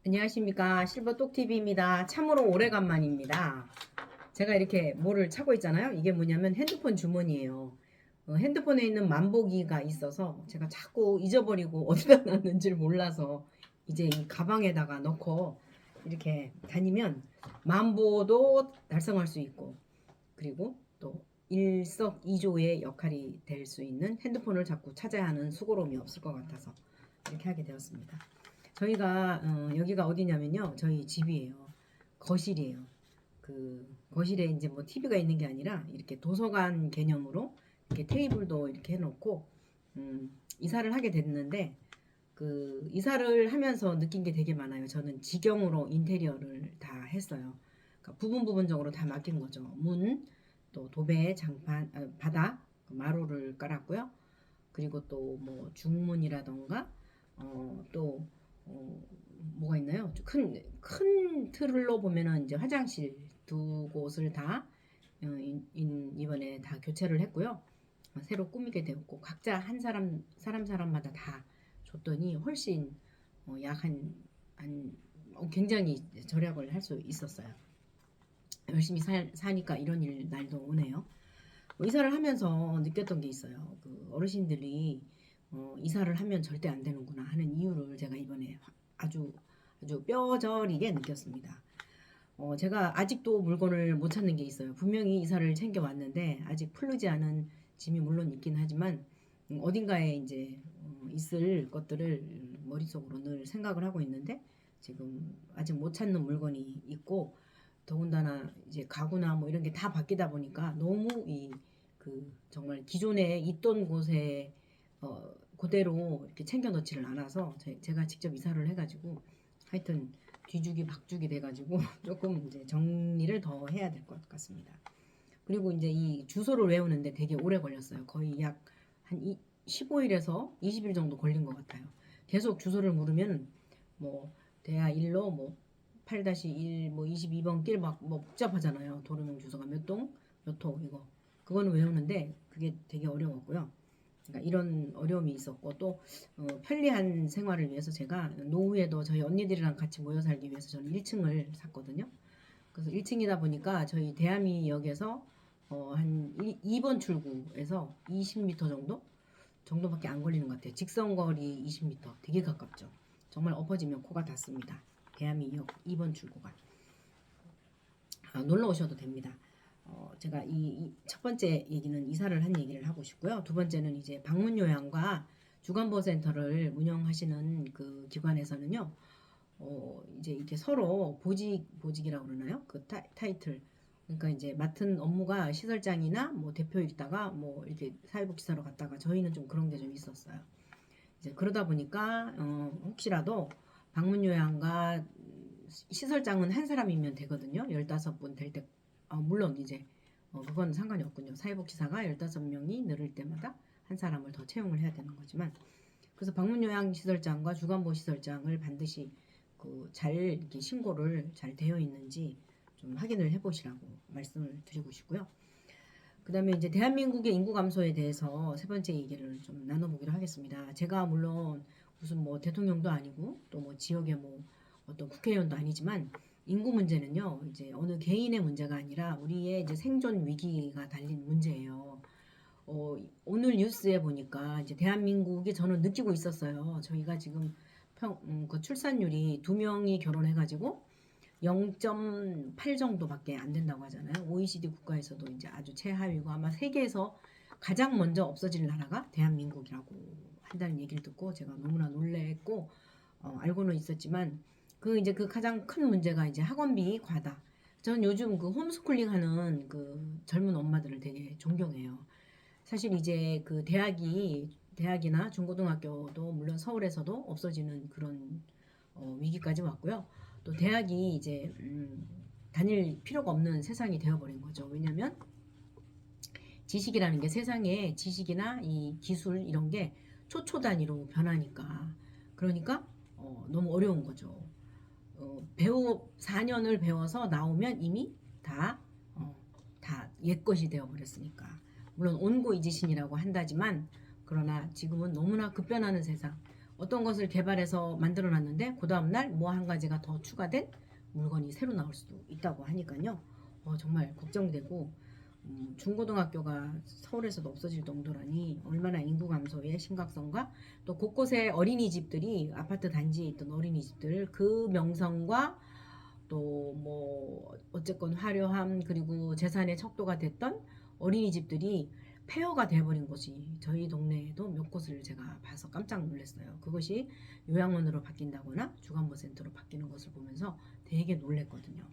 안녕하십니까, 실버똑TV입니다. 참으로 오래간만입니다. 제가 이렇게 뭐를 차고 있잖아요. 이게 뭐냐면 핸드폰 주머니예요. 핸드폰에 있는 만보기가 있어서 제가 자꾸 잊어버리고 어디다 놨는지 몰라서 이제 이 가방에다가 넣고 이렇게 다니면 만보도 달성할 수 있고, 그리고 또 일석이조의 역할이 될 수 있는 핸드폰을 자꾸 찾아야 하는 수고로움이 없을 것 같아서 이렇게 하게 되었습니다. 저희가 여기가 어디냐면요, 저희 집이에요. 거실이에요. 그 거실에 이제 뭐 TV가 있는 게 아니라 이렇게 도서관 개념으로 이렇게 테이블도 이렇게 해놓고 이사를 하게 됐는데, 그 이사를 하면서 느낀 게 되게 많아요. 저는 직영으로 인테리어를 다 했어요. 그러니까 부분적으로 다 맡긴 거죠. 문, 또 도배, 장판, 바닥, 마루를 깔았고요. 그리고 또 뭐 중문이라던가 또 뭐가 있나요? 큰 틀로 보면은 이제 화장실 두 곳을 다 이번에 다 교체를 했고요. 새로 꾸미게 되었고, 각자 한 사람마다 다 줬더니 훨씬 약한 굉장히 절약을 할 수 있었어요. 열심히 사니까 이런 날도 오네요. 이사를 하면서 느꼈던 게 있어요. 그 어르신들이 이사를 하면 절대 안 되는구나 하는 이유를 제가 이번에 아주 뼈저리게 느꼈습니다. 제가 아직도 물건을 못 찾는 게 있어요. 분명히 이사를 챙겨 왔는데 아직 풀리지 않은 짐이 물론 있긴 하지만 어딘가에 이제 있을 것들을 머릿속으로 늘 생각을 하고 있는데 지금 아직 못 찾는 물건이 있고, 더군다나 이제 가구나 뭐 이런 게 다 바뀌다 보니까 너무 그 정말 기존에 있던 곳에 그대로 이렇게 챙겨 넣지를 않아서 제가 직접 이사를 해가지고 하여튼 뒤죽이 박죽이 돼가지고 조금 이제 정리를 더 해야 될 것 같습니다. 그리고 이제 이 주소를 외우는데 되게 오래 걸렸어요. 거의 약 한 15일에서 20일 정도 걸린 것 같아요. 계속 주소를 물으면 뭐 대하 1로 뭐 8-1 뭐 22번 길 막 뭐 복잡하잖아요. 도로명 주소가 몇 동, 몇 호 이거. 그거는 외우는데 그게 되게 어려웠고요. 그러니까 이런 어려움이 있었고, 또 편리한 생활을 위해서 제가 노후에도 저희 언니들이랑 같이 모여 살기 위해서 저는 1층을 샀거든요. 그래서 1층이다 보니까 저희 대하미역에서 한 2번 출구에서 20m 정도밖에 안 걸리는 것 같아요. 직선거리 20m, 되게 가깝죠. 정말 엎어지면 코가 닿습니다. 대하미역 2번 출구가. 놀러 오셔도 됩니다. 제가 이 첫 번째 얘기는 이사를 한 얘기를 하고 싶고요. 두 번째는 이제 방문 요양과 주간보호센터를 운영하시는 그 기관에서는요, 이제 이렇게 서로 보직이라고 그러나요? 그 타이틀. 그러니까 이제 맡은 업무가 시설장이나 뭐 대표이다가 뭐 이렇게 사회복지사로 갔다가, 저희는 좀 그런 게 좀 있었어요. 이제 그러다 보니까 혹시라도 방문 요양과 시설장은 한 사람이면 되거든요. 15분 될 때. 물론 이제 그건 상관이 없군요. 사회복지사가 15명이 늘을 때마다 한 사람을 더 채용을 해야 되는 거지만, 그래서 방문요양시설장과 주간보호시설장을 반드시 잘 이렇게 신고를 잘 되어 있는지 좀 확인을 해보시라고 말씀을 드리고 싶고요. 그 다음에 이제 대한민국의 인구 감소에 대해서 세 번째 얘기를 좀 나눠보기로 하겠습니다. 제가 물론 무슨 뭐 대통령도 아니고 또 뭐 지역의 뭐 어떤 국회의원도 아니지만, 인구 문제는요, 이제 어느 개인의 문제가 아니라 우리의 이제 생존 위기가 달린 문제예요. 오늘 뉴스에 보니까 이제 대한민국이, 저는 느끼고 있었어요. 저희가 지금 그 출산율이 2명이 결혼해가지고 0.8 정도밖에 안 된다고 하잖아요. OECD 국가에서도 이제 아주 최하위고, 아마 세계에서 가장 먼저 없어질 나라가 대한민국이라고 한다는 얘기를 듣고 제가 너무나 놀랬고, 알고는 있었지만 이제 그 가장 큰 문제가 이제 학원비 과다. 저는 요즘 그 홈스쿨링 하는 그 젊은 엄마들을 되게 존경해요. 사실 이제 그 대학이나 중고등학교도 물론 서울에서도 없어지는 그런 위기까지 왔고요. 또 대학이 이제 다닐 필요가 없는 세상이 되어버린 거죠. 왜냐하면 지식이라는 게, 세상에 지식이나 이 기술 이런 게 초초 단위로 변하니까, 그러니까 너무 어려운 거죠. 4년을 배워서 나오면 이미 다 옛것이 되어버렸으니까. 물론 온고이지신이라고 한다지만, 그러나 지금은 너무나 급변하는 세상, 어떤 것을 개발해서 만들어 놨는데 그 다음날 뭐 한 가지가 더 추가된 물건이 새로 나올 수도 있다고 하니까요. 정말 걱정되고 중고등학교가 서울에서도 없어질 정도라니 얼마나 인구 감소의 심각성과 또 곳곳에 어린이집들이 아파트 단지에 있던 어린이집들 그 명성과 또 뭐 어쨌건 화려함 그리고 재산의 척도가 됐던 어린이집들이 폐허가 돼버린 곳이 저희 동네에도 몇 곳을 제가 봐서 깜짝 놀랐어요. 그것이 요양원으로 바뀐다거나 주간보센터로 바뀌는 것을 보면서 되게 놀랬거든요.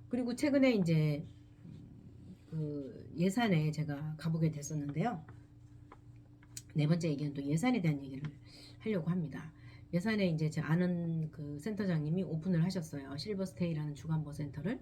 그리고 최근에 이제 그 예산에 제가 가보게 됐었는데요. 네 번째 얘기는 또 예산에 대한 얘기를 하려고 합니다. 예산에 이제 제 아는 그 센터장님이 오픈을 하셨어요. 실버스테이라는 주간보 센터를.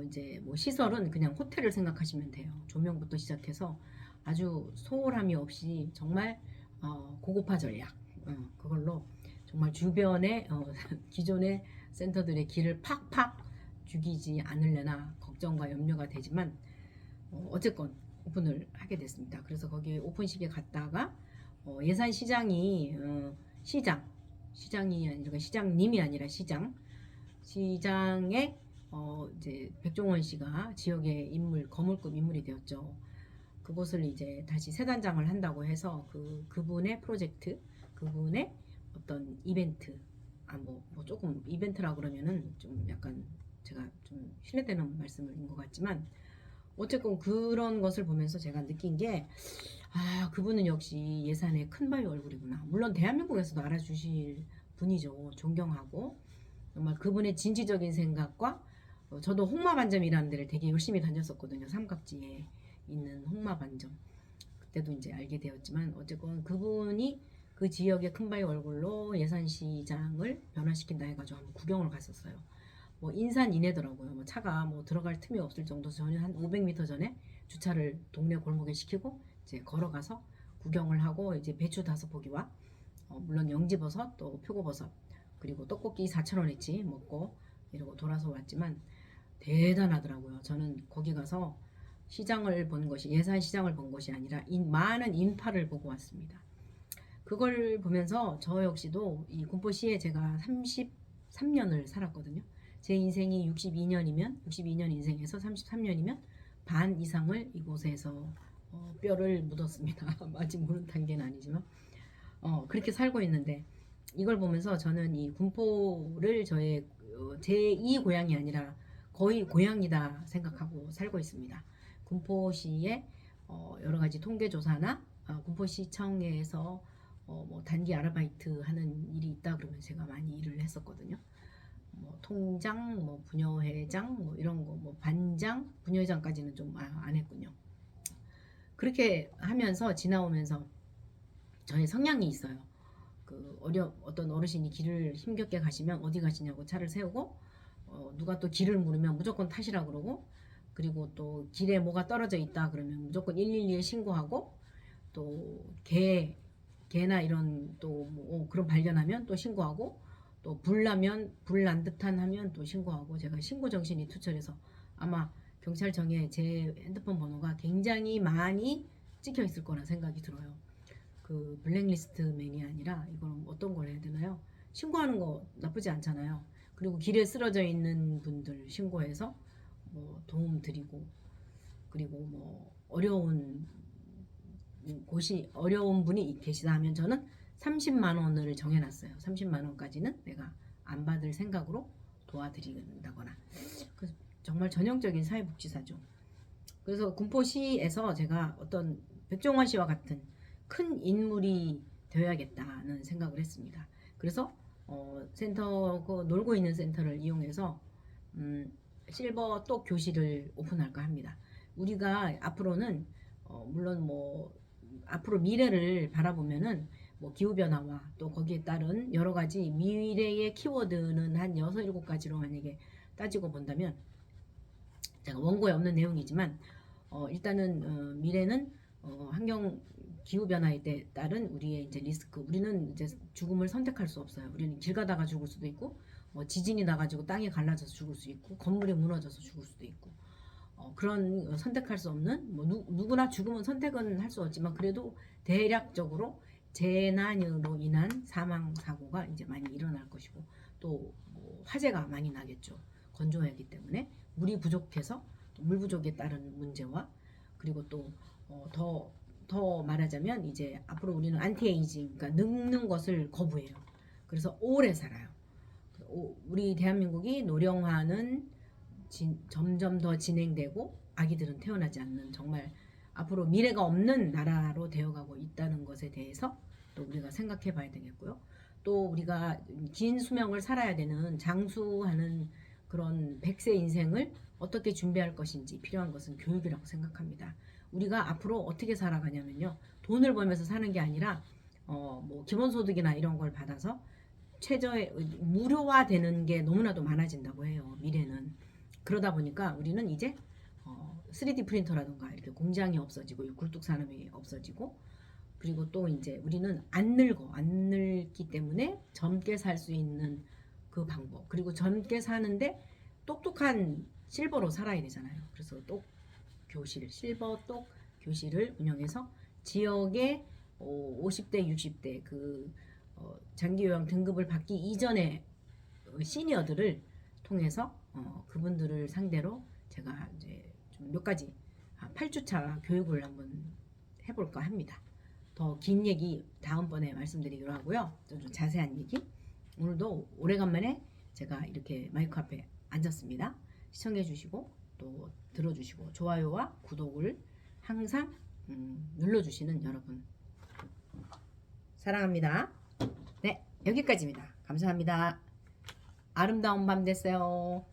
이제 뭐 시설은 그냥 호텔을 생각하시면 돼요. 조명부터 시작해서 아주 소홀함이 없이 정말 고급화 전략 그걸로 정말 주변에 기존의 센터들의 길을 팍팍 죽이지 않으려나 걱정과 염려가 되지만 어쨌건 오픈을 하게 됐습니다. 그래서 거기 오픈식에 갔다가 예산 시장이 시장이 아니라 시장님이 아니라 시장에 이제 백종원 씨가 지역의 인물 거물급 인물이 되었죠. 그곳을 이제 다시 새 단장을 한다고 해서 그분의 프로젝트 그분의 어떤 이벤트 뭐 조금 이벤트라 그러면은 좀 약간 제가 좀 신뢰되는 말씀인 것 같지만 어쨌건 그런 것을 보면서 제가 느낀 게 그분은 역시 예산의 큰 바위 얼굴이구나. 물론 대한민국에서도 알아주실 분이죠. 존경하고 정말 그분의 진취적인 생각과 저도 홍마반점이라는 데를 되게 열심히 다녔었거든요. 삼각지에 있는 홍마반점. 그때도 이제 알게 되었지만 어쨌건 그분이 그 지역의 큰 바위 얼굴로 예산시장을 변화시킨다 해가지고 한번 구경을 갔었어요. 뭐 인산 이내더라고요. 뭐 차가 뭐 들어갈 틈이 없을 정도 전에 한 500m 전에 주차를 동네 골목에 시키고 이제 걸어가서 구경을 하고 이제 배추 5포기와 물론 영지버섯 또 표고버섯 그리고 떡볶이 4,000원어치 먹고 이러고 돌아서 왔지만 대단하더라고요. 저는 거기 가서 시장을 본 것이 예산 시장을 본 것이 아니라 많은 인파를 보고 왔습니다. 그걸 보면서 저 역시도 이 군포시에 제가 33년을 살았거든요. 제 인생이 62년 인생에서 33년이면 반 이상을 이곳에서 뼈를 묻었습니다. 아직 무는 단계는 아니지만 그렇게 살고 있는데 이걸 보면서 저는 이 군포를 저의 제2 고향이 아니라 거의 고향이다 생각하고 살고 있습니다. 군포시에 여러 가지 통계조사나 군포시청에서 뭐 단기 아르바이트 하는 일이 있다 그러면 제가 많이 일을 했었거든요. 뭐 통장, 뭐 부녀회장, 뭐 이런 거, 뭐 반장, 부녀회장까지는 좀 안 했군요. 그렇게 하면서 지나오면서 저의 성향이 있어요. 어떤 어르신이 길을 힘겹게 가시면 어디 가시냐고 차를 세우고 누가 또 길을 물으면 무조건 타시라 그러고 그리고 또 길에 뭐가 떨어져 있다 그러면 무조건 112에 신고하고 또 개나 이런 또뭐 그런 발견하면 또 신고하고 또 불나면 불난 듯한 하면 또 신고하고 제가 신고 정신이 투철해서 아마 경찰청에 제 핸드폰 번호가 굉장히 많이 찍혀 있을 거라 생각이 들어요. 그 블랙리스트맨이 아니라 이건 어떤 걸 해야 되나요? 신고하는 거 나쁘지 않잖아요. 그리고 길에 쓰러져 있는 분들 신고해서 뭐 도움 드리고 그리고 뭐 어려운 분이 계시다 하면 저는 30만 원을 정해놨어요. 30만 원까지는 내가 안 받을 생각으로 도와드린다거나. 정말 전형적인 사회복지사죠. 그래서 군포시에서 제가 어떤 백종원 씨와 같은 큰 인물이 되어야겠다는 생각을 했습니다. 그래서 놀고 있는 센터를 이용해서 실버 똑 교실을 오픈할까 합니다. 우리가 앞으로는 물론 뭐 앞으로 미래를 바라보면은 뭐 기후변화와 또 거기에 따른 여러 가지 미래의 키워드는 한 6, 7가지로 만약에 따지고 본다면 제가 원고에 없는 내용이지만 일단은 미래는 환경 기후변화에 따른 우리의 이제 리스크 우리는 이제 죽음을 선택할 수 없어요. 우리는 길 가다가 죽을 수도 있고 지진이 나가지고 땅이 갈라져서 죽을 수 있고 건물이 무너져서 죽을 수도 있고 그런 선택할 수 없는 뭐 누구나 죽음은 선택은 할 수 없지만 그래도 대략적으로 재난으로 인한 사망 사고가 이제 많이 일어날 것이고 또뭐 화재가 많이 나겠죠. 건조하기 때문에 물이 부족해서 물 부족에 따른 문제와 그리고 또 더 말하자면 이제 앞으로 우리는 안티에이징, 그러니까 늙는 것을 거부해요. 그래서 오래 살아요. 우리 대한민국이 노령화는 점점 더 진행되고 아기들은 태어나지 않는 정말 앞으로 미래가 없는 나라로 되어가고 있다는 것에 대해서 또 우리가 생각해 봐야 되겠고요. 또 우리가 긴 수명을 살아야 되는 장수하는 그런 100세 인생을 어떻게 준비할 것인지 필요한 것은 교육이라고 생각합니다. 우리가 앞으로 어떻게 살아가냐면요. 돈을 벌면서 사는 게 아니라 뭐 기본소득이나 이런 걸 받아서 최저의 무료화되는 게 너무나도 많아진다고 해요. 미래는. 그러다 보니까 우리는 이제 3D 프린터라든가 이렇게 공장이 없어지고 굴뚝 산업이 없어지고 그리고 또 이제 우리는 안 늙기 때문에 젊게 살 수 있는 그 방법 그리고 젊게 사는데 똑똑한 실버로 살아야 되잖아요. 그래서 실버 똑 교실을 운영해서 지역의 50대 60대 그 장기요양 등급을 받기 이전에 시니어들을 통해서 그분들을 상대로 제가 이제 좀 몇 가지 8주차 교육을 한번 해볼까 합니다. 더 긴 얘기 다음번에 말씀드리기로 하고요. 좀 자세한 얘기 오늘도 오래간만에 제가 이렇게 마이크 앞에 앉았습니다. 시청해 주시고 또 들어주시고 좋아요와 구독을 항상 눌러주시는 여러분 사랑합니다. 네, 여기까지입니다. 감사합니다. 아름다운 밤 되세요.